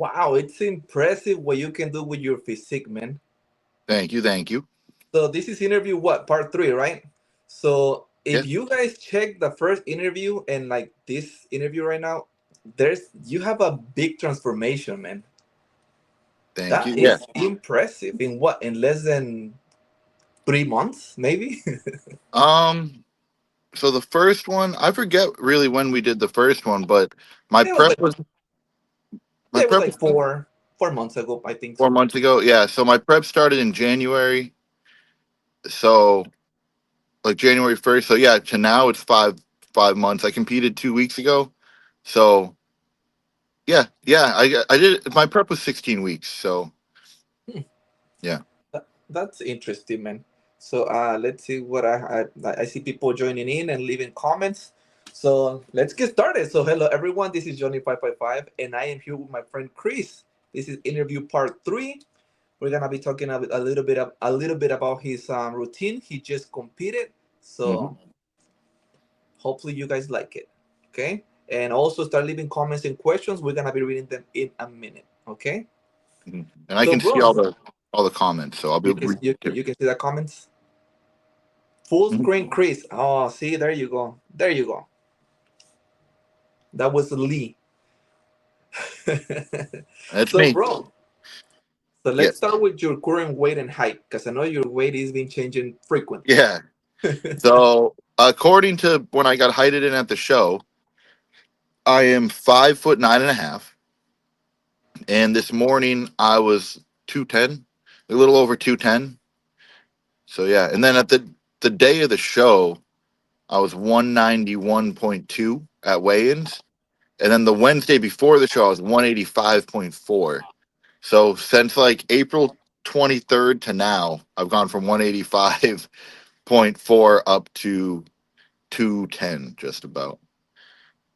Wow, it's impressive what you can do with your physique, man. Thank you, thank you. So this is interview what part three, right? So if Yes, you guys check the first interview and like this interview right now, there's you have a big transformation, man. thank That you. Yeah. is impressive. In what? In less than 3 months, maybe? Um. So the first one, I forget really when we did the first one, but my It was prep like was my yeah, it was prep like was 4 months ago, I think four so. months ago. Yeah. So my prep started in January. So like January 1st. So yeah, to now it's five months. I competed 2 weeks ago. So yeah. I did my prep was 16 weeks. So Hmm. yeah. That's interesting, man. So let's see what I see people joining in and leaving comments. So let's get started. So hello everyone, this is Johnny 555, and I am here with my friend Chris. This is interview part three. We're gonna be talking a little bit about his routine. He just competed, so Hmm. hopefully you guys like it. Okay, and also start leaving comments and questions. We're gonna be reading them in a minute. Okay. And I So can see bro, all the comments. So I'll be you can reading you, too. you can see the comments. Full Mhm. screen Chris. Oh, see, there you go. There you go. That was Lee. That's So, me. bro, so Yeah. let's start with your current weight and height, because I know your weight is been changing frequently. Yeah. So according to when I got heighted in at the show, I am 5'9.5", and this morning I was 210, a little over 210. So yeah, and then at the day of the show, I was 191.2 at weigh-ins, and then the Wednesday before the show, I was 185.4. So since like April 23rd to now, I've gone from 185.4 up to 210, just about.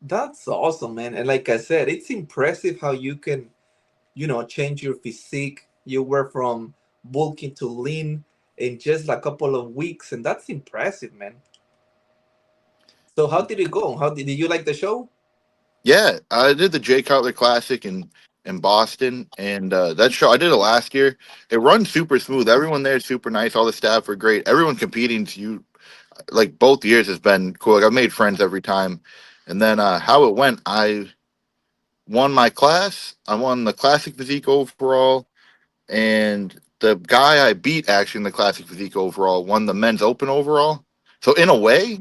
That's awesome, man. And like I said, it's impressive how you can, change your physique. You were from bulking to lean in just a couple of weeks, and that's impressive, man. So, how did it go? Did you like the show? Yeah, I did the Jay Cutler Classic in Boston, and that show I did it last year. It runs super smooth. Everyone there is super nice. All the staff are great. Everyone competing to you like both years has been cool. Like I've made friends every time. And then how it went, I won my class. I won the classic physique overall, and the guy I beat actually in the classic physique overall won the men's open overall. So in a way,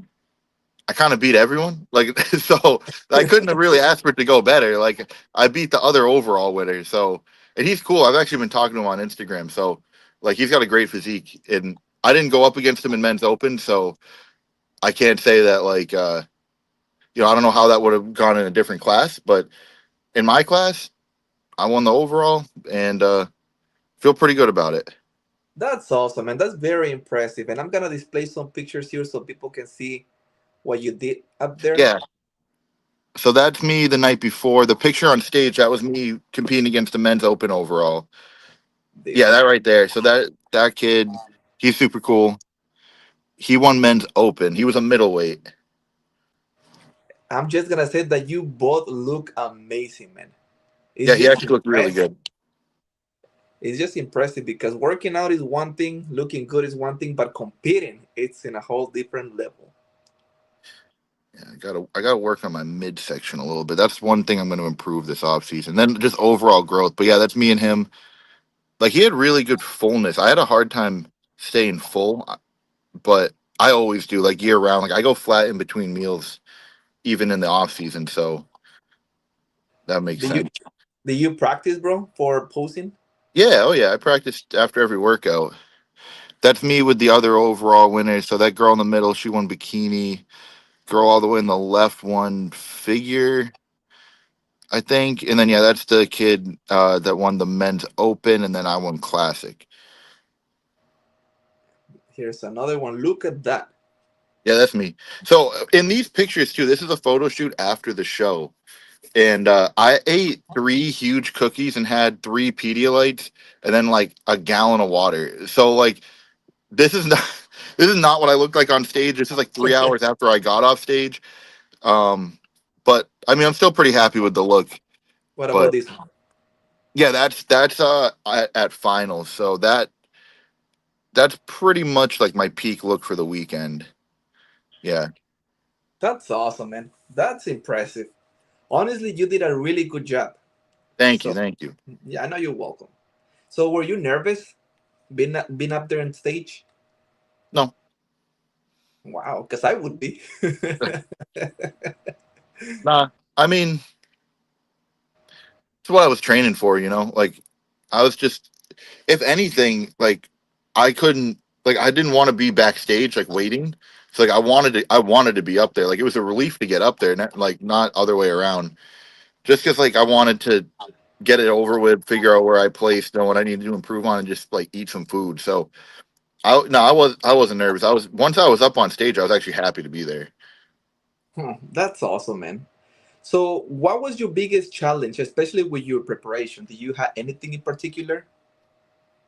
I kind of beat everyone. Like, so I couldn't have really asked for it to go better. Like, I beat the other overall winner. So, and he's cool. I've actually been talking to him on Instagram. So, like, he's got a great physique. And I didn't go up against him in men's open. So I can't say that, like, I don't know how that would have gone in a different class. But in my class, I won the overall and feel pretty good about it. That's awesome, and that's very impressive. And I'm gonna display some pictures here so people can see what you did up there. Yeah. So that's me the night before. The picture on stage, that was me competing against the men's open overall. This Yeah, that one. right there. So that kid, he's super cool. He won men's open. He was a middleweight. I'm just gonna say that you both look amazing, man. It's Yeah, he just actually looked really impressive. good. It's just impressive because working out is one thing, looking good is one thing, but competing, it's in a whole different level. Yeah, I gotta work on my midsection a little bit. That's one thing I'm going to improve this off season. Then just overall growth. But yeah, that's me and him. Like he had really good fullness. I had a hard time staying full, but I always do like year round. Like I go flat in between meals, even in the off season. So that makes Do you sense. do you practice, bro, for posing? Yeah, oh yeah. I practice after every workout. That's me with the other overall winners. So that girl in the middle, she won bikini. Girl all the way in the left won figure, I think. And then yeah, that's the kid that won the men's open, and then I won classic. Here's another one. Look at that. Yeah, that's me. So in these pictures too, this is a photo shoot after the show, and I ate 3 huge cookies and had 3 Pedialytes, and then like a gallon of water. So like this is not this is not what I looked like on stage. This is like 3 hours after I got off stage. Um, but I mean, I'm still pretty happy with the look. What about But this one? Yeah, that's at finals. So that's pretty much like my peak look for the weekend. Yeah. That's awesome, man. That's impressive. Honestly, you did a really good job. Thank you, So, thank you. yeah, I know you're welcome. So, were you nervous being up there on stage? No. Wow, because I would be. Nah. I mean, it's what I was training for, you know? Like I was just if anything, like I couldn't like I didn't want to be backstage like waiting. So like I wanted to be up there. Like it was a relief to get up there, not other way around. Just because like I wanted to get it over with, figure out where I placed, know what I needed to improve on, and just like eat some food. So I wasn't nervous. I was once I was up on stage, I was actually happy to be there. That's awesome, man. So, what was your biggest challenge, especially with your preparation? Do you have anything in particular?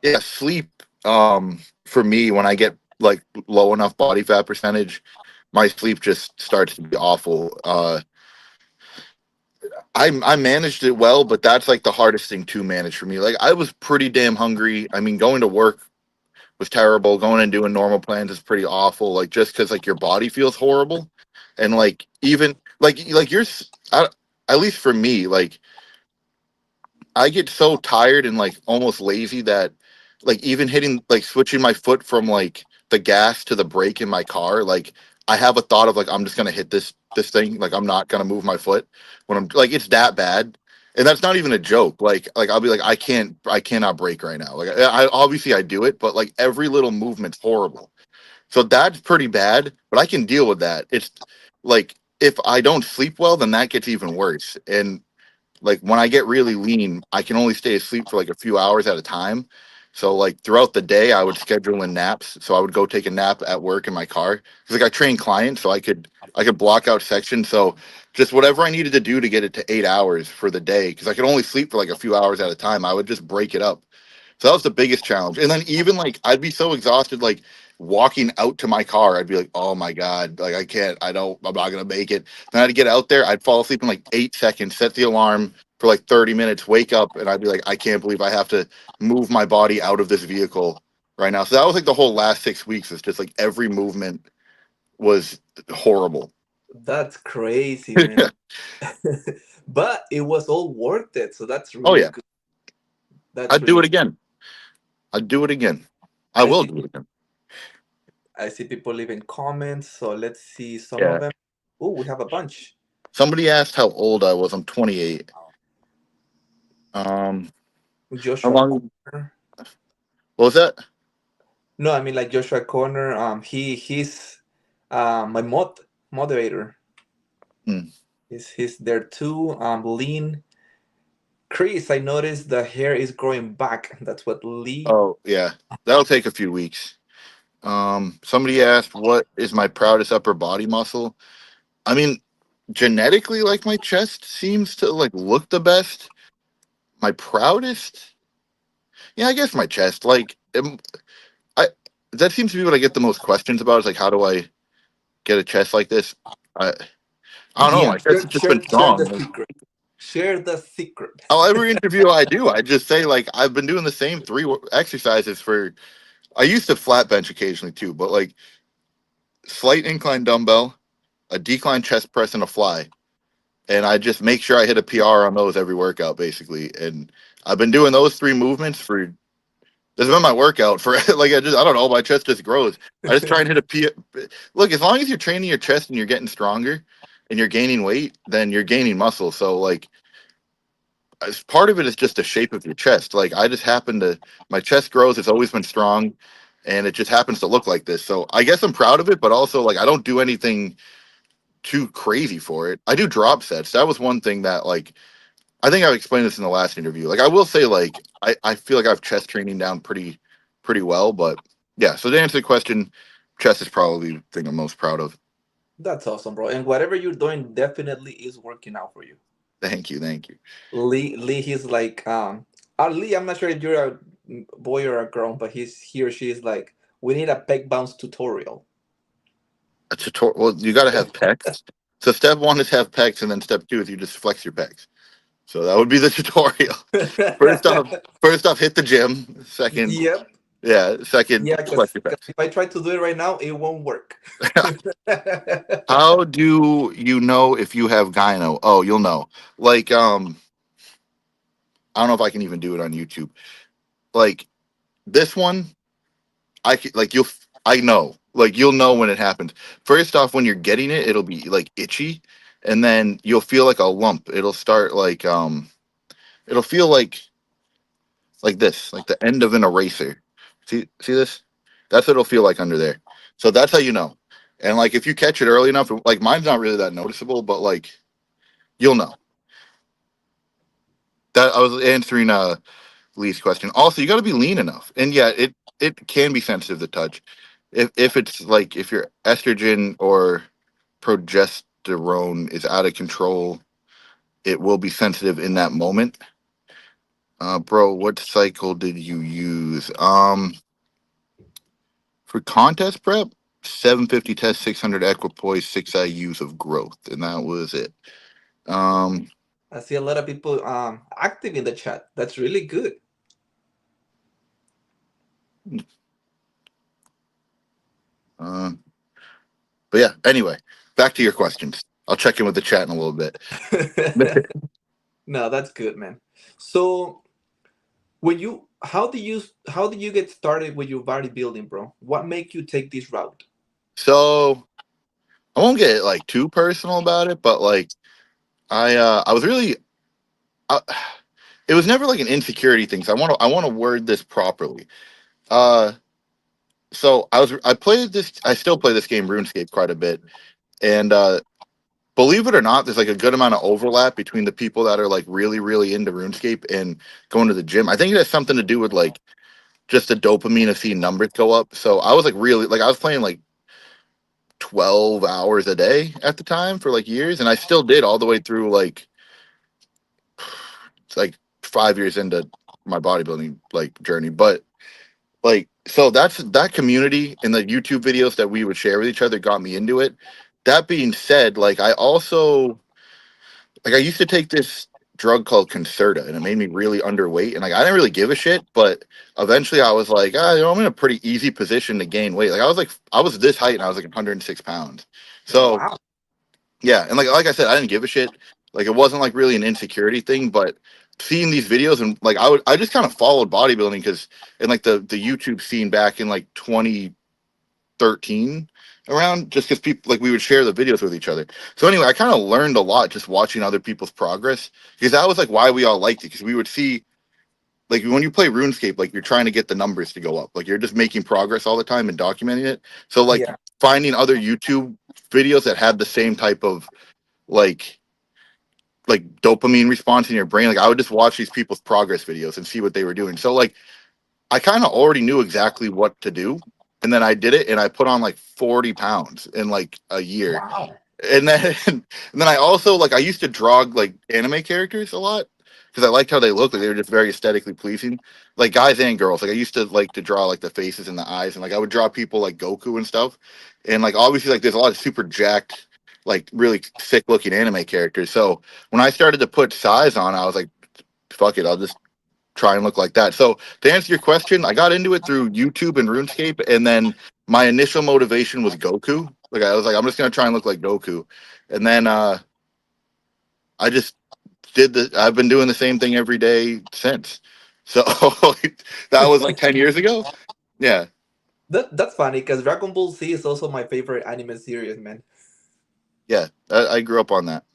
Yeah, sleep. For me, when I get like low enough body fat percentage, my sleep just starts to be awful. I managed it well, but that's like the hardest thing to manage for me. Like I was pretty damn hungry. I mean, going to work was terrible. Going and doing normal plans is pretty awful. Like just because like your body feels horrible, and like even like at least for me, like I get so tired and like almost lazy that like even hitting like switching my foot from like the gas to the brake in my car, like I have a thought of like I'm just gonna hit this thing, like I'm not gonna move my foot when I'm like it's that bad. And that's not even a joke. Like I'll be like I cannot brake right now. Like I obviously I do it, but like every little movement's horrible. So that's pretty bad, but I can deal with that. It's like if I don't sleep well, then that gets even worse. And like when I get really lean, I can only stay asleep for like a few hours at a time. So like throughout the day, I would schedule in naps. So I would go take a nap at work in my car because like I train clients, so I could block out sections. So just whatever I needed to do to get it to 8 hours for the day, because I could only sleep for like a few hours at a time. I would just break it up. So that was the biggest challenge. And then even like I'd be so exhausted, like walking out to my car, I'd be like, oh my God, like I can't, I'm not gonna make it. Then I'd get out there, I'd fall asleep in like 8 seconds, set the alarm for like 30 minutes, wake up, and I'd be like, I can't believe I have to move my body out of this vehicle right now. So that was like the whole last 6 weeks. It's just like every movement was horrible. That's crazy, man. But it was all worth it. So that's Oh really yeah. good. That's I'd do really it good. again. I'd do it again. I I will see do it again. I see people leaving comments. So let's see some of Yeah. them. Oh, we have a bunch. Somebody asked how old I was. I'm 28. Um, how Joshua long? Corner. What was that? No, I mean like Joshua Corner. He's my moderator. Hmm. He's there too. Lean. Chris, I noticed the hair is growing back. That's what Lee. Oh yeah, that'll take a few weeks. Somebody asked what is my proudest upper body muscle. I mean, genetically, like my chest seems to like look the best. My proudest, yeah, I guess my chest. I that seems to be what I get the most questions about. Is like, how do I get a chest like this? I I don't know. Yeah, My chest has just been share the strong. Like, secret. Share the secret. every interview I do, I just say like I've been doing the same exercises for. I used to flat bench occasionally too, but like slight incline dumbbell, a decline chest press, and a fly. And I just make sure I hit a PR on those every workout, basically. And I've been doing those three movements for. This has been my workout for like I don't know, my chest just grows. I just try and hit a P. Look, as long as you're training your chest and you're getting stronger, and you're gaining weight, then you're gaining muscle. So like, as part of it is just the shape of your chest. Like I just happen to my chest grows. It's always been strong, and it just happens to look like this. So I guess I'm proud of it, but also like I don't do anything too crazy for it. I do drop sets. That was one thing that like I think I've explained this in the last interview. Like I will say like I feel like I have chest training down pretty well, but yeah, so to answer the question, chest is probably the thing I'm most proud of. That's awesome, bro. And whatever you're doing definitely is working out for you. Thank you, thank you. Lee, he's like, Lee, I'm not sure if you're a boy or a girl, but he or she is like, we need a peg bounce tutorial. A tutorial. Well, you got to have pecs. So step one is have pecs, and then step two is you just flex your pecs. So that would be the tutorial. First off, first off, hit the gym. Second, Yep. yeah, second, Yeah, sweat because your best. if I try to do it right now, it won't work. How do you know if you have gyno? Oh, you'll know. Like, I don't know if I can even do it on YouTube. Like this one, like I know. Like you'll know when it happens. First off, when you're getting it, it'll be like itchy, and then you'll feel like a lump. It'll start like it'll feel like this, like the end of an eraser. See this? That's what it'll feel like under there. So that's how you know. And like if you catch it early enough, like mine's not really that noticeable, but like you'll know. That I was answering Lee's question. Also, you got to be lean enough, and yeah, it can be sensitive to touch. If it's like if your estrogen or progesterone is out of control, it will be sensitive in that moment. Bro, what cycle did you use? For contest prep, 750 test, 600 equipoise, 6 IUs of growth, and that was it. Um, I see a lot of people active in the chat. That's really good. uh, but yeah, anyway, back to your questions. I'll check in with the chat in a little bit. No, that's good, man. So when you how do you get started with your bodybuilding, bro? What make you take this route? So I won't get like too personal about it, but like I was really uh, it was never like an insecurity thing. So I want to word this properly. Uh, so I played this. I still play this game RuneScape quite a bit, and believe it or not, there's like a good amount of overlap between the people that are like really really into RuneScape and going to the gym. I think it has something to do with like just the dopamine of seeing numbers go up. So I was like really like I was playing like 12 hours a day at the time for like years, and I still did all the way through like 5 years into my bodybuilding like journey. But like so that's that community and the YouTube videos that we would share with each other got me into it. That being said, like I also like I used to take this drug called Concerta, and it made me really underweight, and like I didn't really give a shit. But eventually I was like, I'm in a pretty easy position to gain weight. Like I was this height and I was like 106 pounds. So Wow. yeah, and like I said, I didn't give a shit. Like it wasn't like really an insecurity thing, but seeing these videos and like I just kind of followed bodybuilding because in like the YouTube scene back in like 2013 around just because people like we would share the videos with each other. So anyway, I kind of learned a lot just watching other people's progress because that was like why we all liked it because we would see like when you play RuneScape, like you're trying to get the numbers to go up, like you're just making progress all the time and documenting it. So like Yeah. finding other YouTube videos that had the same type of like dopamine response in your brain. Like I would just watch these people's progress videos and see what they were doing. So like I kind of already knew exactly what to do. And then I did it and I put on like 40 pounds in like a year. Wow. And then and then I also like I used to draw like anime characters a lot because I liked how they looked. Like they were just very aesthetically pleasing. Like guys and girls. Like I used to like to draw like the faces and the eyes and like I would draw people like Goku and stuff. And like obviously like there's a lot of super jacked like really sick looking anime characters. So when I started to put size on, I was like, fuck it, I'll just try and look like that. So to answer your question, I got into it through YouTube and RuneScape, and then my initial motivation was Goku. Like I was like, I'm just gonna try and look like Goku, and then I just did the. I've been doing the same thing every day since. So that was like 10 years ago. Yeah, That's funny because Dragon Ball Z is also my favorite anime series, man. yeah. I grew up on that.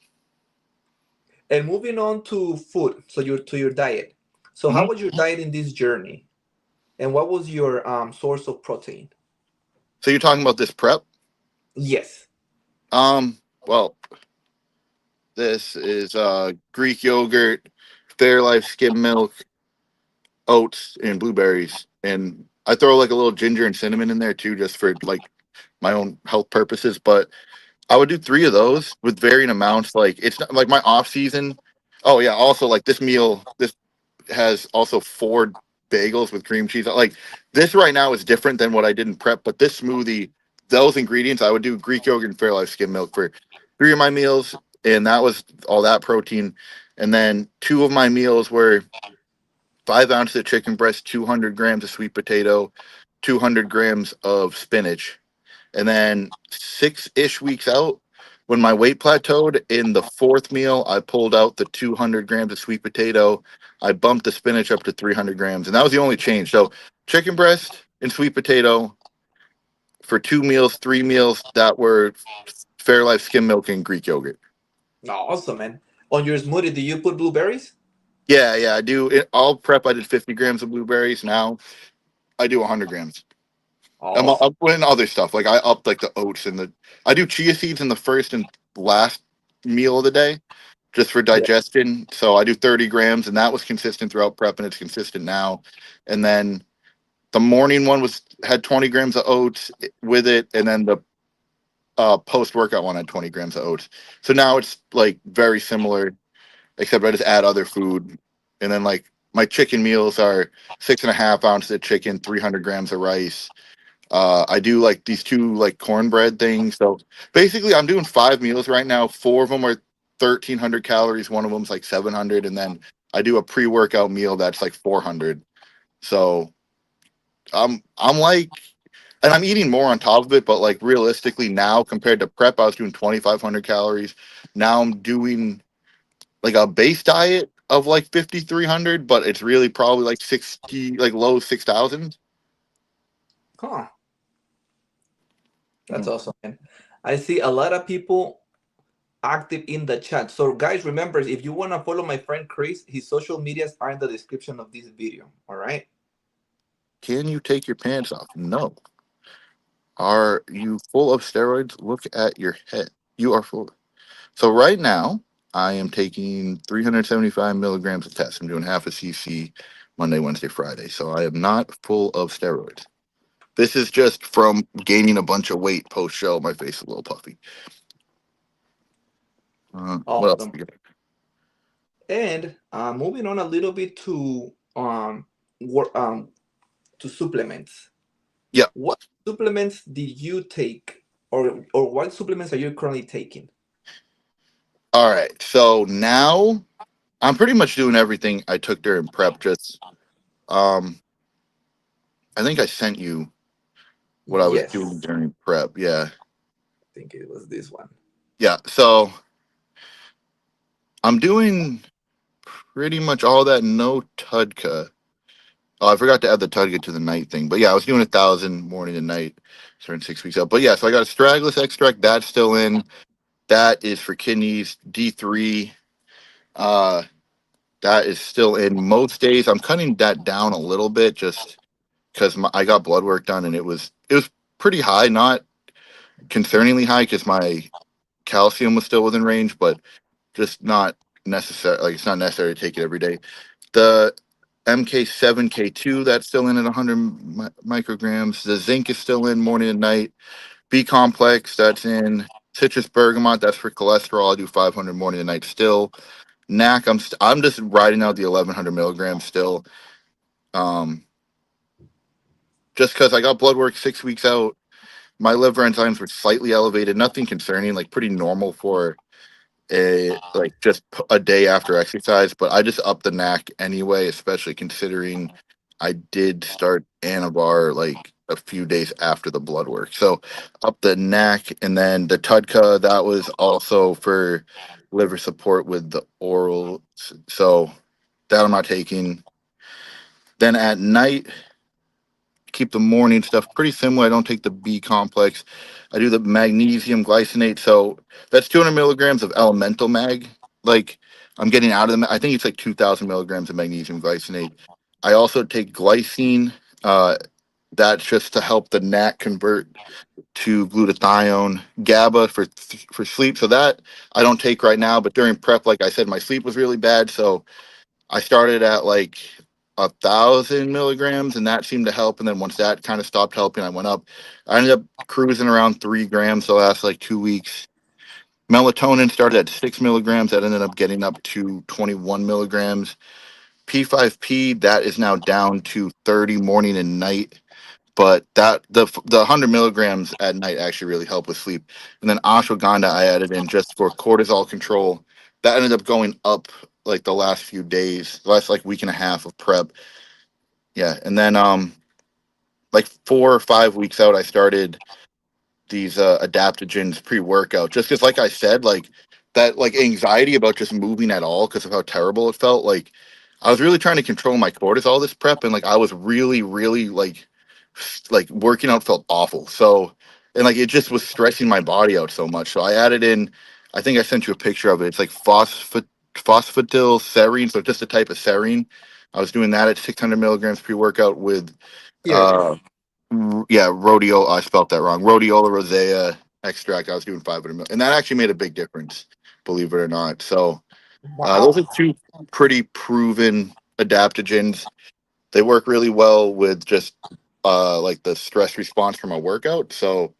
And moving on to food, so your diet. So how Mhm. was your diet in this journey? And what was your source of protein? So you're talking about this prep? Yes. Well, this is Greek yogurt, Fairlife skim milk, oats and blueberries, and I throw like a little ginger and cinnamon in there too, just for like my own health purposes. But I would do three of those with varying amounts. Like it's not like my off season. Oh yeah, also like this meal, this has also four bagels with cream cheese. Like this right now is different than what I did in prep, but this smoothie, those ingredients, I would do Greek yogurt and Fairlife skim milk for three of my meals, and that was all that protein. And then two of my meals were 5 ounces of chicken breast, 200 grams of sweet potato, 200 grams of spinach. And then 6 ish weeks out, when my weight plateaued, in the fourth meal, I pulled out the 200 grams of sweet potato. I bumped the spinach up to 300 grams. And that was the only change. So chicken breast and sweet potato for 2 meals, 3 meals that were Fairlife skim milk and Greek yogurt. Awesome, man. On your smoothie, do you put blueberries? Yeah, yeah, I do. All prep, I did 50 grams of blueberries. Now I do 100 grams. Awesome. I'm putting other stuff. Like I upped like the oats and I do chia seeds in the first and last meal of the day just for Yeah. digestion. So I do 30 grams and that was consistent throughout prep and it's consistent now. And then the morning one had 20 grams of oats with it. And then the post workout one had 20 grams of oats. So now it's like very similar, except I just add other food. And then like my chicken meals are 6.5 ounces of chicken, 300 grams of rice. I do like these two like cornbread things. So basically, I'm doing 5 meals right now. Four of them are 1,300 calories. One of them's like 700, and then I do a pre-workout meal that's like 400. So I'm like, and I'm eating more on top of it. But like realistically, now compared to prep, I was doing 2,500 calories. Now I'm doing like a base diet of like 5,300, but it's really probably like 60, like low 6,000. Huh. That's awesome, man. I see a lot of people active in the chat. So, guys, remember, if you want to follow my friend Chris, his social medias are in the description of this video. All right. Can you take your pants off? No. Are you full of steroids? Look at your head. You are full. So right now, I am taking 375 milligrams of test. I'm doing half a cc Monday, Wednesday, Friday. So I am not full of steroids. This is just from gaining a bunch of weight post show. My face is a little puffy. What else Awesome. we got? And moving on a little bit wor- um to supplements. Yeah. What supplements did you take, or what supplements are you currently taking? All right. So now I'm pretty much doing everything I took during prep. Just um, I think I sent you what I was doing Yes, during prep. Yeah. I think it was this one. Yeah. So I'm doing pretty much all that, no Tudka. Oh, I forgot to add the Tudka to the night thing. But yeah, I was doing 1,000 morning and night, starting 6 weeks out. But yeah, so I got a astragalus extract. That's still in. That is for kidneys. D3. Uh, that is still in. Most days, I'm cutting that down a little bit just because I got blood work done and it was pretty high, not concerningly high because my calcium was still within range, but just not necessary. Like it's not necessary to take it every day. The MK7K2 that's still in at 100 micrograms. The zinc is still in morning and night. B complex that's in. Citrus bergamot that's for cholesterol. I do 500 morning and night still. NAC I'm just riding out the 1,100 milligrams still. Um, just because I got blood work 6 weeks out. My liver enzymes were slightly elevated, nothing concerning, like pretty normal for like just a day after exercise, but I just upped the knack anyway, especially considering I did start Anavar like a few days after the blood work. So up the knack, and then the Tudka, that was also for liver support with the oral. So that I'm not taking. Then at night, keep the morning stuff pretty similar. I don't take the B complex. I do the magnesium glycinate. So that's 200 milligrams of elemental mag. Like I'm getting out of them. I think it's like 2,000 milligrams of magnesium glycinate. I also take glycine. Uh, that's just to help the NAT convert to glutathione, GABA for sleep. So that I don't take right now. But during prep, like I said, my sleep was really bad. So I started at like 1,000 milligrams, and that seemed to help. And then once that kind of stopped helping, I went up. I ended up cruising around 3 grams the last like 2 weeks. Melatonin started at 6 milligrams. That ended up getting up to 21 milligrams. P5P that is now down to 30 morning and night. But that the 100 milligrams at night actually really helped with sleep. And then ashwagandha I added in just for cortisol control. That ended up going up like the last few days, the last like week and a half of prep. Yeah, and then like 4 or 5 weeks out, I started these adaptogens pre-workout just because, like I said, like that like anxiety about just moving at all because of how terrible it felt. Like I was really trying to control my cortisol this prep, and like I was really like working out felt awful. So and like it just was stressing my body out so much. So I added in, I think I sent you a picture of it. It's like phosphatidylserine, so just a type of serine. I was doing that at 600 milligrams pre-workout with Yeah, yeah. uh yeah, rhodiola. I spelt that wrong. Rhodiola rosea extract. I was doing 500 mil, and that actually made a big difference, believe it or not. So those are Wow. two pretty proven adaptogens. They work really well with just like the stress response from a workout. So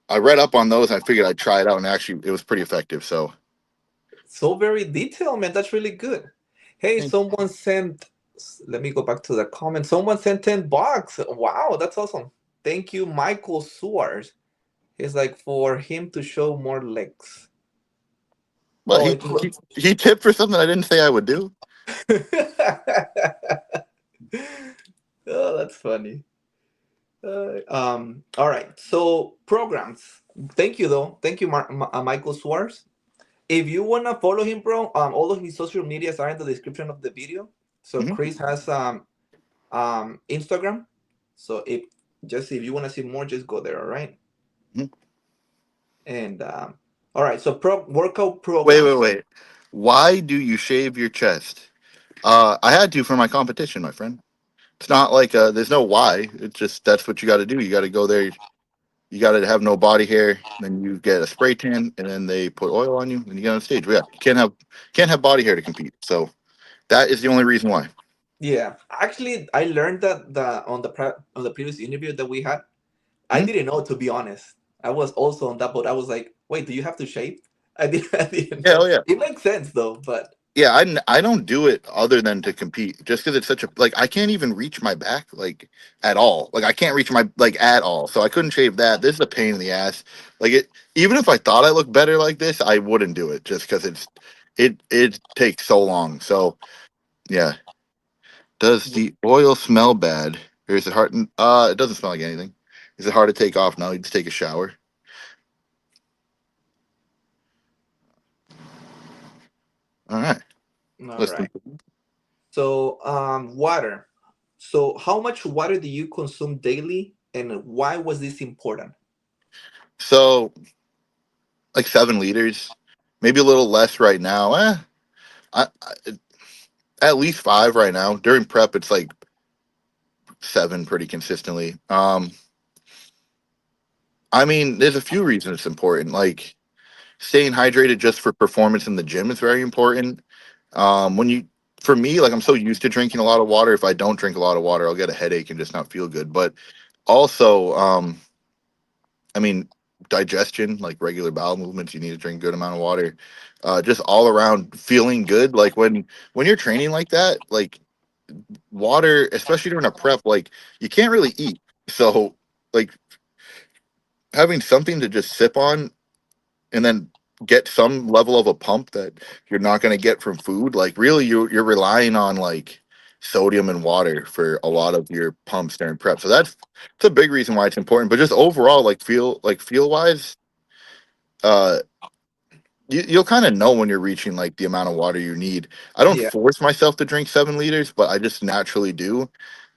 I read up on those. And I figured I'd try it out, and actually, it was pretty effective. So So very detailed, man. That's really good. Hey, thank someone sent. Let me go back to the comment. Someone sent $10. Wow, that's awesome. Thank you, Michael Suarez. He's like for him to show more legs. but Oh, it he tipped for something I didn't say I would do. oh, that's funny. All right. So programs. Thank you, though. Thank you, Michael Suarez. If you wanna follow him, bro, all of his social medias are in the description of the video. So Hmm. Chris has Instagram. So if you wanna see more, just go there. All right. And all right. So workout Wait, programs. wait. Why do you shave your chest? I had to for my competition, my friend. It's not like there's no why. It's just that's what you got to do. You got to go there. You got to have no body hair. Then you get a spray tan, and then they put oil on you, and you get on stage. But yeah, you can't have body hair to compete. So that is the only reason why. Yeah, actually, I learned that on the previous interview that we had. I Hmm? didn't know, to be honest. I was also on that boat. I was like, wait, do you have to shave? I didn't Yeah, know. oh yeah, It makes sense though, but yeah. I don't do it other than to compete. Just because it's such a like I can't even reach my back like at all. Like I can't reach my like at all. So I couldn't shave that. This is a pain in the ass. Like it. Even if I thought I looked better like this, I wouldn't do it just because it takes so long. So yeah. Does the oil smell bad? Or is it hard? It doesn't smell like anything. Is it hard to take off now? You just take a shower. All right. all Listen. right. So, water. So, how much water do you consume daily, and why was this important? So like 7 liters, maybe a little less right now. I at least 5 right now. During prep, it's like 7 pretty consistently. I mean, there's a few reasons it's important. Like staying hydrated just for performance in the gym is very important. When you, for me, like I'm so used to drinking a lot of water. If I don't drink a lot of water, I'll get a headache and just not feel good. But also, I mean, digestion, like regular bowel movements, you need to drink a good amount of water. Just all around feeling good. Like when you're training like that, like water, especially during a prep, like you can't really eat. So like having something to just sip on and then get some level of a pump that you're not going to get from food, like really you're relying on like sodium and water for a lot of your pumps during prep. So that's a big reason why it's important. But just overall, feel wise, uh you'll kind of know when you're reaching like the amount of water you need. I don't Yeah, force myself to drink 7 liters, but I just naturally do.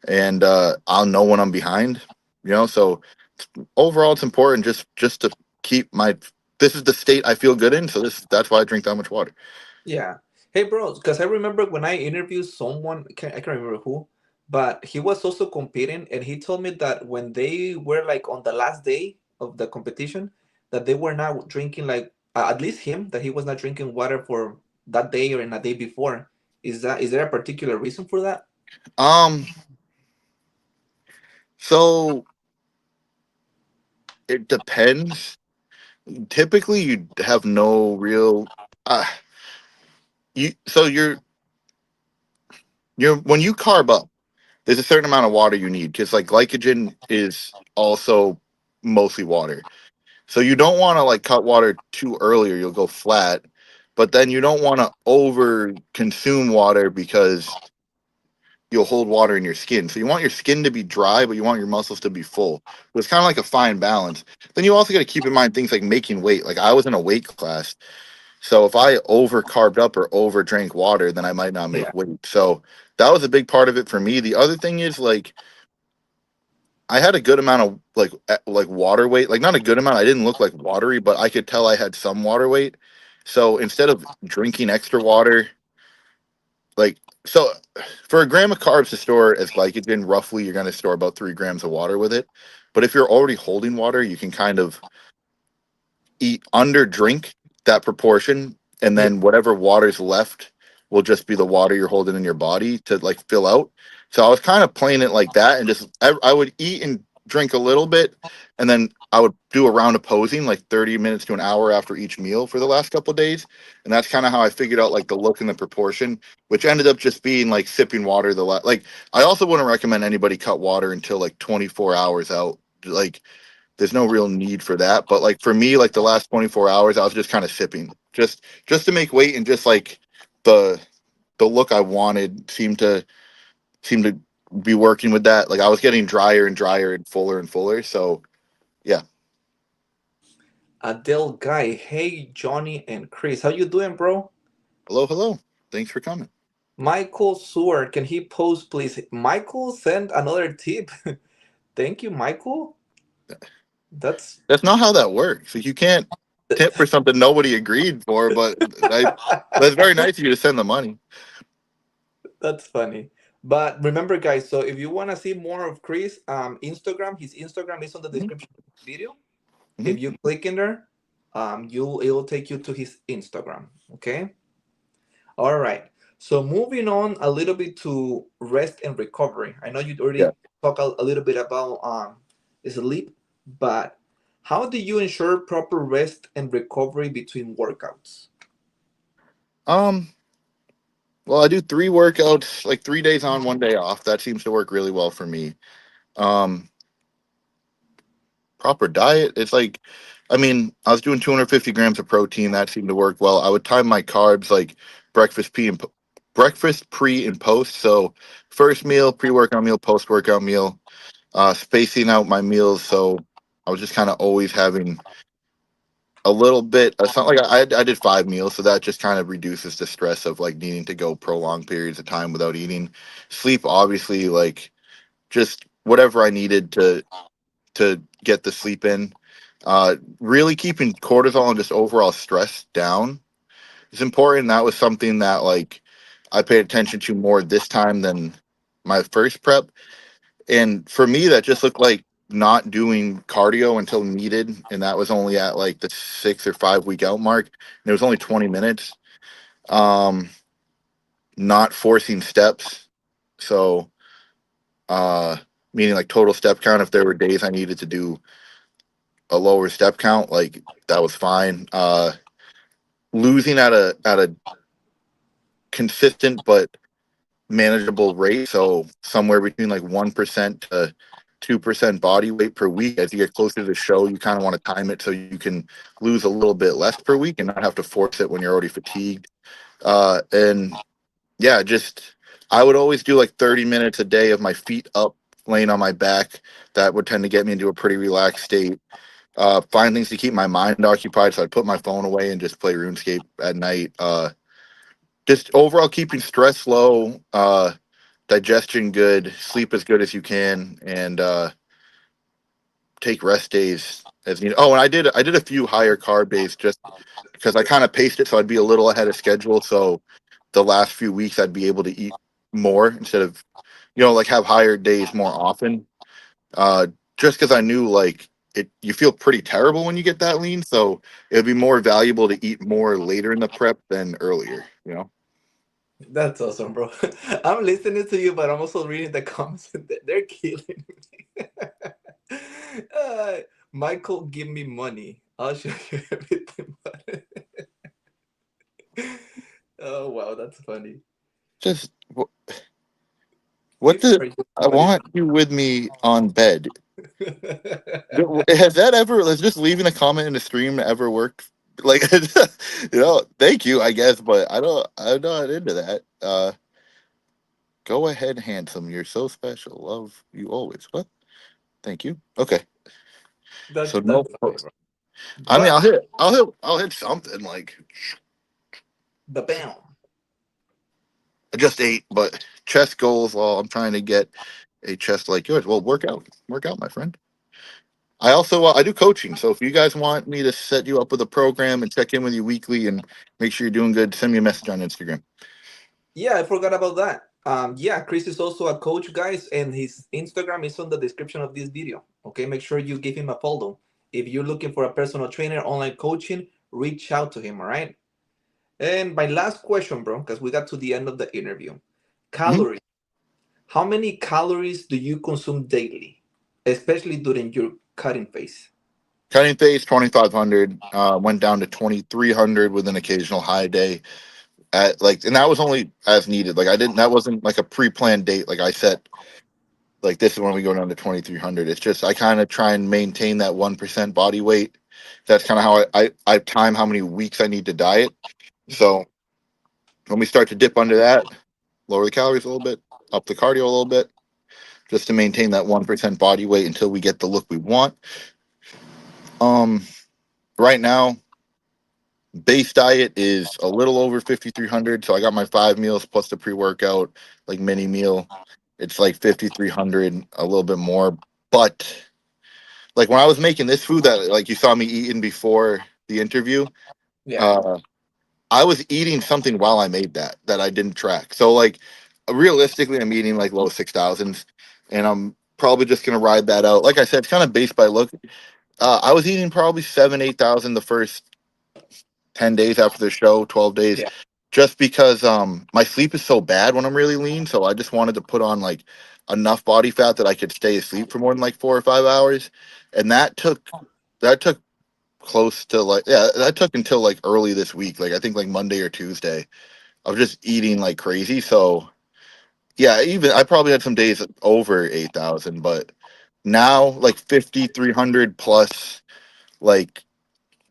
And I'll know when I'm behind, so overall it's important just to keep my, this is the state I feel good in, so that's why I drink that much water. yeah. Hey, bro, because I remember when I interviewed someone, I can't remember who, but he was also competing, and he told me that when they were like on the last day of the competition, that they were not drinking like at least him, that he was not drinking water for that day or in a day before. Is there a particular reason for that? um so it depends. Typically you have no real uh, you're when you carb up, there's a certain amount of water you need because like glycogen is also mostly water. So you don't want to like cut water too early or you'll go flat. but then you don't want to over consume water because you'll hold water in your skin. So you want your skin to be dry, but you want your muscles to be full. So it's kind of like a fine balance. Then you also got to keep in mind things like making weight. Like I was in a weight class, so if I over carbed up or over drank water, then I might not Yeah. make weight. So that was a big part of it for me. The other thing is like I had a good amount of like water weight. Like not a good amount. I didn't look like watery, but I could tell I had some water weight. So instead of drinking extra water, like so for a gram of carbs to store as glycogen, roughly you're going to store about 3 grams of water with it. But if you're already holding water, you can kind of eat under drink that proportion, and Yeah. then whatever water's left will just be the water you're holding in your body to like fill out. So I was kind of playing it like that, and just I would eat and drink a little bit, and then I would do a round of posing like 30 minutes to an hour after each meal for the last couple of days. And that's kind of how I figured out like the look and the proportion, which ended up just being like sipping water like I also wouldn't recommend anybody cut water until like 24 hours out. Like there's no real need for that. But like for me, like the last 24 hours, I was just kind of sipping, just to make weight, and just like the the look I wanted seemed to be working with that. Like I was getting drier and drier and fuller. So yeah. Adele Guy, hey Johnny and Chris, how you doing, bro? Hello, hello. Thanks for coming. Michael Seward, can he post, please? Michael, send another tip. Thank you, Michael. That's That's not how that works. Like, you can't tip for something nobody agreed for, but I that's very nice of you to send the money. that's funny. But remember, guys, so if you want to see more of Chris, Instagram, his Instagram is on the Hmm. description of this video. Hmm. If you click in there, you'll it'll take you to his Instagram. Okay. All right. So moving on a little bit to rest and recovery. I know you Yeah. already talked a little bit about sleep, but how do you ensure proper rest and recovery between workouts? Um. Well, I do 3 workouts, like 3 days on, 1 day off. That seems to work really well for me. Um, Proper diet. It's like, I mean, I was doing 250 grams of protein. That seemed to work well. I would time my carbs like breakfast, breakfast, pre, and post. So, first meal, pre-workout meal, post-workout meal. Spacing out my meals. So I was just kind of always having a little bit of something. Like I did 5 meals, so that just kind of reduces the stress of like needing to go prolonged periods of time without eating. Sleep, obviously, like just whatever I needed to get the sleep in. Really keeping cortisol and just overall stress down is important. That was something that like I paid attention to more this time than my first prep. And for me, that just looked like not doing cardio until needed, and that was only at like the 6 or 5 week out mark, and it was only 20 minutes. Um, Not forcing steps, so uh, meaning like total step count. If there were days I needed to do a lower step count, like that was fine. Losing at a consistent but manageable rate, so somewhere between like 1% to 2% body weight per week. As you get closer to the show, you kind of want to time it so you can lose a little bit less per week and not have to force it when you're already fatigued. And yeah, just I would always do like 30 minutes a day of my feet up, laying on my back. That would tend to get me into a pretty relaxed state. Find things to keep my mind occupied, so I'd put my phone away and just play RuneScape at night. Just overall keeping stress low, digestion good, sleep as good as you can, and take rest days as you know. Oh, and I did a few higher carb days just because I kind of paced it so I'd be a little ahead of schedule. So the last few weeks I'd be able to eat more instead of like have higher days more often. Uh, just because I knew like it, you feel pretty terrible when you get that lean, so it'd be more valuable to eat more later in the prep than earlier. That's awesome, bro. I'm listening to you, but I'm also reading the comments. They're killing me. uh, Michael, give me money. I'll show you everything. Oh wow, that's funny. Just what Tips the for you. I want you with me on bed. Has that ever? Has just leaving a comment in the stream ever worked Like, thank you, I guess, but I'm not into that. Go ahead, handsome. You're so special. Love you always. What? Thank you. Okay. So no. That's okay, bro. I mean, But I'll hit something like the bam. I just ate, but chest goals. Well, I'm trying to get a chest like yours. Well, work out, my friend. I also I do coaching, so if you guys want me to set you up with a program and check in with you weekly and make sure you're doing good, send me a message on Instagram. Yeah, I forgot about that. Yeah, Chris is also a coach, guys, and his Instagram is on the description of this video. Okay, make sure you give him a follow. If you're looking for a personal trainer, online coaching, reach out to him. All right. And my last question, bro, because we got to the end of the interview. Mhm. Calories. How many calories do you consume daily, especially during your cutting phase? Cutting phase 2,500 went down to 2,300 with an occasional high day at like, and that was only as needed. Like I didn't, that wasn't like a pre-planned date. Like I set, like this is when we go down to 2,300. It's just I kind of try and maintain that 1% body weight. That's kind of how I time how many weeks I need to diet. So when we start to dip under that, lower the calories a little bit, up the cardio a little bit, just to maintain that 1% body weight until we get the look we want. Um, right now, base diet is a little over 5,300. So I got my 5 meals plus the pre workout, like mini meal. It's like 5,300, a little bit more. But like when I was making this food that like you saw me eating before the interview, Yeah, uh, I was eating something while I made that I didn't track. So like realistically, I'm eating like low 6,000s, and I'm probably just gonna ride that out. Like I said, it's kind of based by look. I was eating probably 7, 8,000 the first 10 days after the show, 12 days, yeah, just because my sleep is so bad when I'm really lean. So I just wanted to put on like enough body fat that I could stay asleep for more than like 4 or 5 hours, and that took close to like yeah that took until like early this week, like I think like Monday or Tuesday of just eating like crazy. So yeah, even I probably had some days over 8,000, but now like 5,300 plus like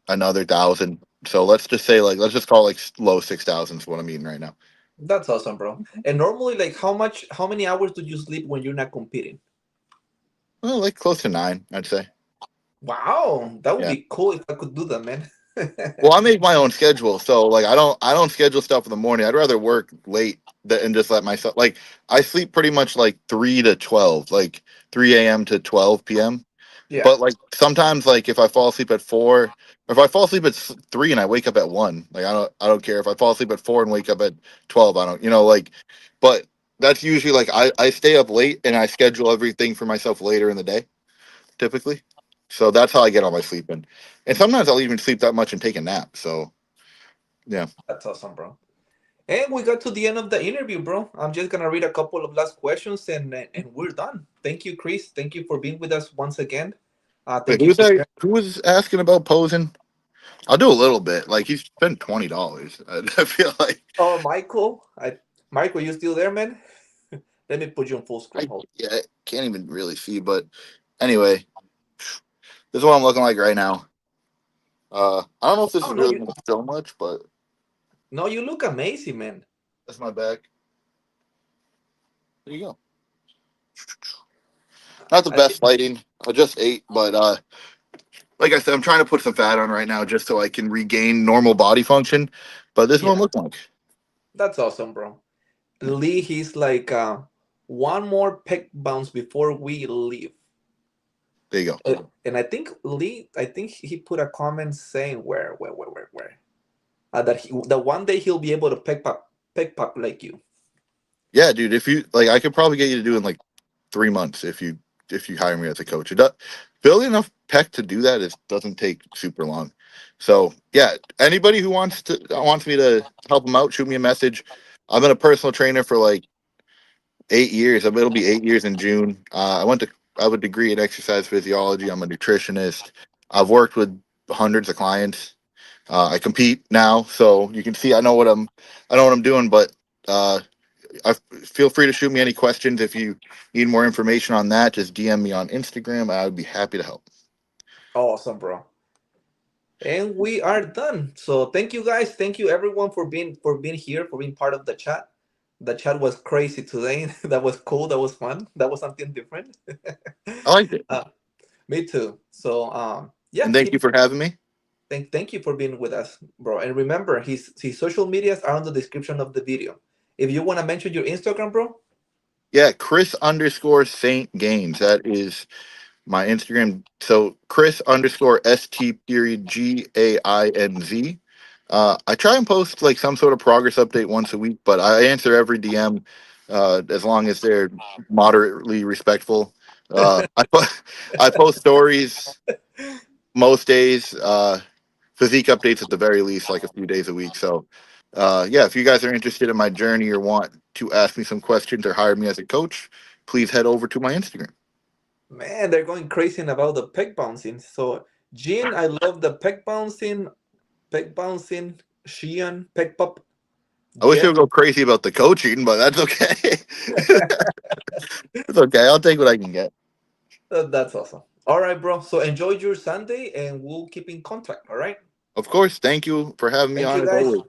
another 1,000. So let's just say like let's just call it like low 6,000 is what I'm eating right now. that's awesome, bro. And normally, like, how many hours do you sleep when you're not competing? Well, like close to 9, I'd say. Wow, that would Yeah. be cool if I could do that, man. Well, I make my own schedule, so like I don't schedule stuff in the morning. I'd rather work late and just let myself like I sleep pretty much like 3 to 12, like 3 a.m. to 12 p.m. Yeah, But like sometimes, like if I fall asleep at 4, or if I fall asleep at 3 and I wake up at 1, like I don't care if I fall asleep at 4 and wake up at 12. I don't, like. But that's usually like I stay up late and I schedule everything for myself later in the day, typically. So that's how I get all my sleep in. And sometimes I'll even sleep that much and take a nap. So yeah. that's awesome, bro. And we got to the end of the interview, bro. I'm just gonna read a couple of last questions and we're done. Thank you, Chris. Thank you for being with us once again. Wait, Thank you for sharing. who was asking about posing? I'll do a little bit. Like he spent $20. I feel like Oh, Michael. Michael, you still there, man? Let me put you on full screen. I Hold. yeah, can't even really see, but anyway, this is what I'm looking like right now. I don't know if this Oh is no, really you going to show much, but no, you look amazing, man. that's my back. There you go. Not the I think best lighting. I just ate, but like I said, I'm trying to put some fat on right now just so I can regain normal body function. But this yeah, one looks like. that's awesome, bro. Lee, he's like one more pec bounce before we leave. There you go. And I think Lee, I think he put a comment saying where that the one day he'll be able to pick pop like you. Yeah, dude. If you like, I could probably get you to do in like 3 months if you hire me as a coach. It does, building enough pec to do that is doesn't take super long. So yeah, anybody who wants me to help them out, shoot me a message. I've been a personal trainer for like 8 years. It'll be 8 years in June. I have a degree in exercise physiology. I'm a nutritionist. I've worked with hundreds of clients. I compete now, so you can see I know what I'm doing. But uh, feel free to shoot me any questions if you need more information on that. Just DM me on Instagram. I would be happy to help. Awesome, bro. And we are done. So thank you guys. Thank you everyone for being here, for being part of the chat. The chat was crazy today. That was cool. That was fun. That was something different. I liked it. uh, Me too. So yeah, And thank you for having me. thank you for being with us, bro. And remember, his social medias are on the description of the video. If you want to mention your Instagram, bro. Yeah, Chris underscore Saint Gaines. That is my Instagram. So Chris underscore ST period GAINZ. I try and post like some sort of progress update once a week, but I answer every DM as long as they're moderately respectful. I post stories most days, physique updates at the very least, like a few days a week. So, yeah, if you guys are interested in my journey or want to ask me some questions or hire me as a coach, please head over to my Instagram. Man, they're going crazy about the peg bouncing. So Jean, I love the peg bouncing, Sheehan, peg pop. I wish I would Jeff, go crazy about the coaching, but that's okay. It's okay. I'll take what I can get. that's awesome. All right, bro. So enjoy your Sunday, and we'll keep in contact. All right. Of course. Thank you for having me Thank on you, as guys. always.